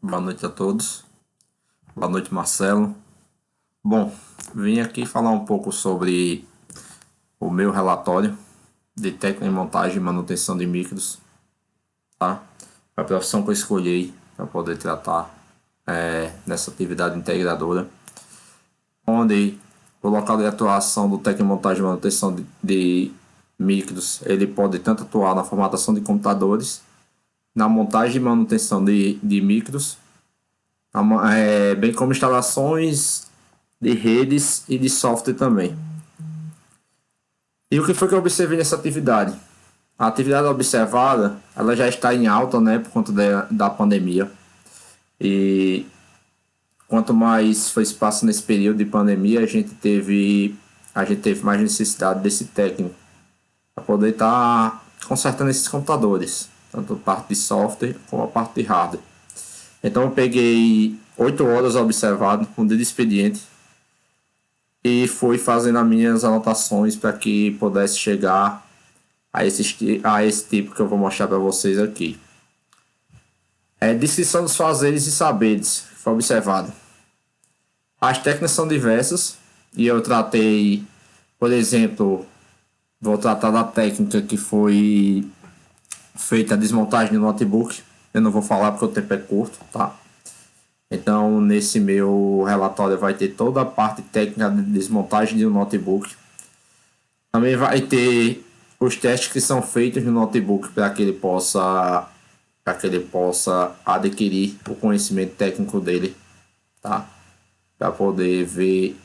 Boa noite a todos. Boa noite, Marcelo. Bom, vim aqui falar um pouco sobre o meu relatório de técnica em montagem e manutenção de micros, tá? A profissão que eu escolhi para poder tratar nessa atividade integradora, onde o local de atuação do técnico em montagem e manutenção de micros, ele pode tanto atuar na formatação de computadores, na montagem e manutenção de micros, bem como instalações de redes e de software também. E o que foi que eu observei nessa atividade? A atividade observada, ela já está em alta, né, por conta da pandemia. E quanto mais foi espaço nesse período de pandemia, a gente teve mais necessidade desse técnico para poder estar consertando esses computadores, tanto a parte de software como a parte de hardware. Então eu peguei 8 horas observado, um dia de expediente, e fui fazendo as minhas anotações para que pudesse chegar a esse tipo que eu vou mostrar para vocês aqui. Descrição dos fazeres e saberes, foi observado. As técnicas são diversas e eu tratei, por exemplo, vou tratar da técnica que foi feita a desmontagem do notebook. Eu não vou falar porque o tempo é curto, tá? Então, nesse meu relatório vai ter toda a parte técnica de desmontagem de um notebook. Também vai ter os testes que são feitos no notebook para que ele possa adquirir o conhecimento técnico dele, tá? Para poder ver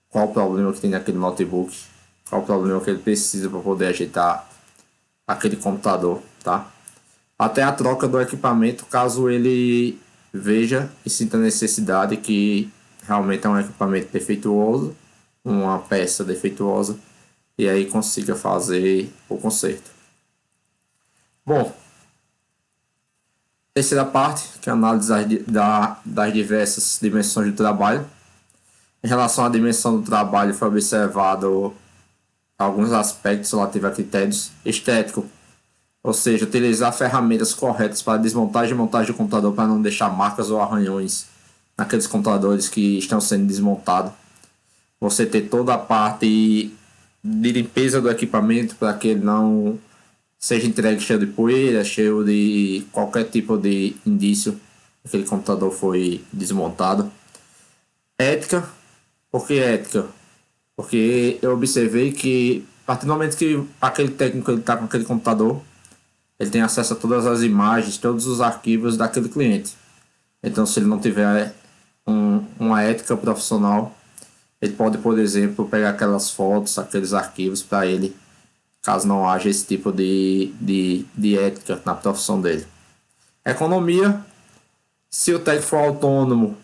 qual o problema que tem naquele notebook, qual o problema que ele precisa para poder ajeitar aquele computador, tá? Até a troca do equipamento, caso ele veja e sinta necessidade que realmente é um equipamento defeituoso, uma peça defeituosa, e aí consiga fazer o conserto. Bom, terceira parte, que é a análise das diversas dimensões do trabalho. Em relação à dimensão do trabalho, foi observado alguns aspectos relativos a critérios estéticos, ou seja, utilizar ferramentas corretas para desmontagem e montagem do computador para não deixar marcas ou arranhões naqueles computadores que estão sendo desmontados. Você ter toda a parte de limpeza do equipamento para que ele não seja entregue cheio de poeira, cheio de qualquer tipo de indício que aquele computador foi desmontado. Ética. Por que ética? Porque eu observei que a partir do momento que aquele técnico está com aquele computador, ele tem acesso a todas as imagens, todos os arquivos daquele cliente. Então, se ele não tiver uma ética profissional, ele pode, por exemplo, pegar aquelas fotos, aqueles arquivos para ele, caso não haja esse tipo de ética na profissão dele. Economia. Se o técnico for autônomo,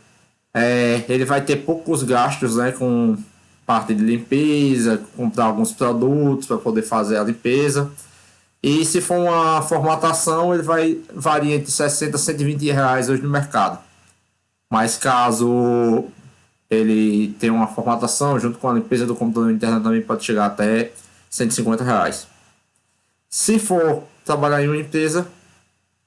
ele vai ter poucos gastos, né, com parte de limpeza, comprar alguns produtos para poder fazer a limpeza. E se for uma formatação, ele vai variar entre 60 a 120 reais hoje no mercado. Mas caso ele tenha uma formatação, junto com a limpeza do computador interno, também pode chegar até 150 reais. Se for trabalhar em uma empresa,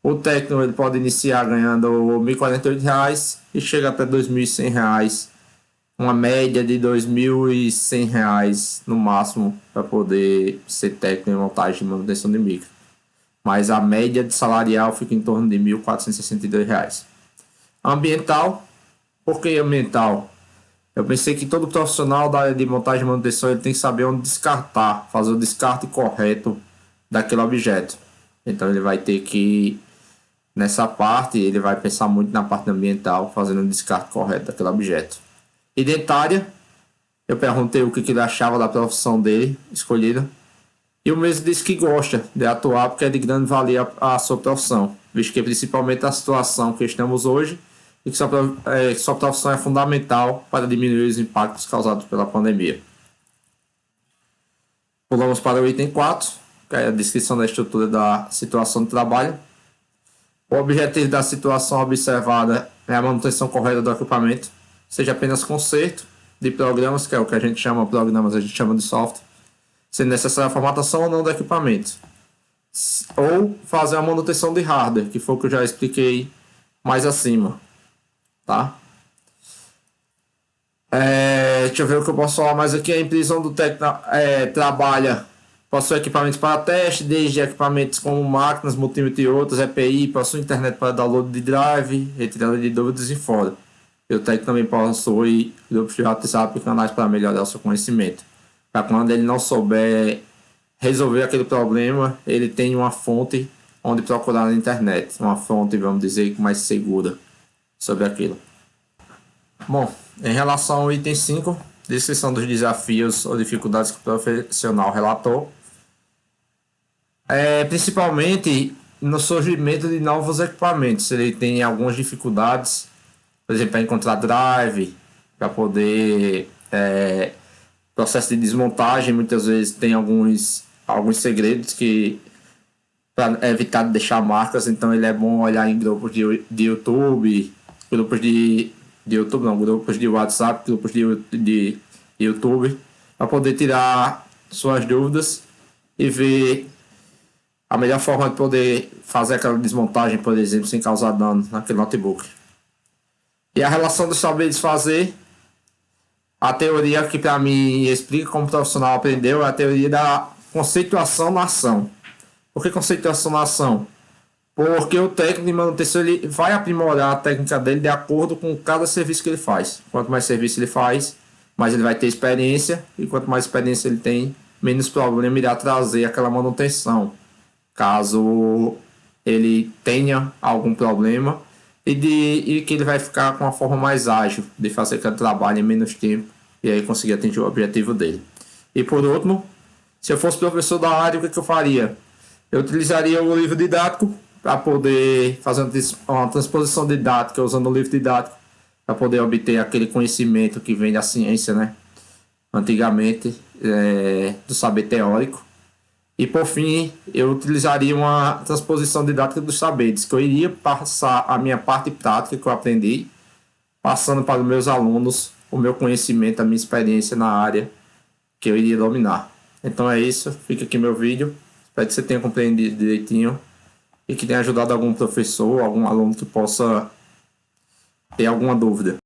o técnico ele pode iniciar ganhando R$ 1.048 e chega até R$ 2.100, uma média de R$ 2.100 no máximo para poder ser técnico em montagem e manutenção de micro. Mas a média de salarial fica em torno de R$ 1.462. Ambiental. Por que ambiental? Eu pensei que todo profissional da área de montagem e manutenção ele tem que saber onde descartar, fazer o descarte correto daquele objeto. Então ele vai ter que, nessa parte, ele vai pensar muito na parte ambiental, fazendo o descarte correto daquele objeto. E dentária, eu perguntei o que ele achava da profissão dele, escolhida. E o mesmo disse que gosta de atuar porque é de grande valia a sua profissão, visto que principalmente a situação que estamos hoje e que sua profissão é fundamental para diminuir os impactos causados pela pandemia. Pulamos para o item 4, que é a descrição da estrutura da situação de trabalho. O objetivo da situação observada é a manutenção correta do equipamento, seja apenas conserto de programas, que é o que a gente chama programas, a gente chama de software, sendo necessária a formatação ou não do equipamento. Ou fazer a manutenção de hardware, que foi o que eu já expliquei mais acima, tá? Deixa eu ver o que eu posso falar mais aqui. A empresa do técnico trabalha, possui equipamentos para teste, desde equipamentos como máquinas, multímetro e outros, EPI, possui internet para download de drive, retirada de dúvidas e fora. E o técnico também possui grupos de WhatsApp e canais para melhorar o seu conhecimento. Para quando ele não souber resolver aquele problema, ele tem uma fonte onde procurar na internet. Uma fonte, vamos dizer, mais segura sobre aquilo. Bom, em relação ao item 5, descrição dos desafios ou dificuldades que o profissional relatou, principalmente no surgimento de novos equipamentos. Ele tem algumas dificuldades, por exemplo, para encontrar drive, para poder processo de desmontagem, muitas vezes tem alguns segredos que para evitar de deixar marcas, então ele é bom olhar em grupos de YouTube, grupos de YouTube não, grupos de WhatsApp, grupos de YouTube, para poder tirar suas dúvidas e ver a melhor forma de poder fazer aquela desmontagem, por exemplo, sem causar dano naquele notebook. E a relação dos saberes fazer, a teoria que para mim explica como o profissional aprendeu é a teoria da conceituação na ação. Por que conceituação na ação? Porque o técnico de manutenção ele vai aprimorar a técnica dele de acordo com cada serviço que ele faz. Quanto mais serviço ele faz, mais ele vai ter experiência, e quanto mais experiência ele tem, menos problema irá trazer aquela manutenção, caso ele tenha algum problema, e que ele vai ficar com uma forma mais ágil de fazer aquele trabalho em menos tempo e aí conseguir atingir o objetivo dele. E por último, se eu fosse professor da área, o que eu faria? Eu utilizaria o livro didático para poder fazer uma transposição didática usando o livro didático para poder obter aquele conhecimento que vem da ciência, né? Antigamente, do saber teórico. E por fim, eu utilizaria uma transposição didática dos saberes, que eu iria passar a minha parte prática que eu aprendi, passando para os meus alunos o meu conhecimento, a minha experiência na área que eu iria dominar. Então é isso, fica aqui meu vídeo. Espero que você tenha compreendido direitinho e que tenha ajudado algum professor, algum aluno que possa ter alguma dúvida.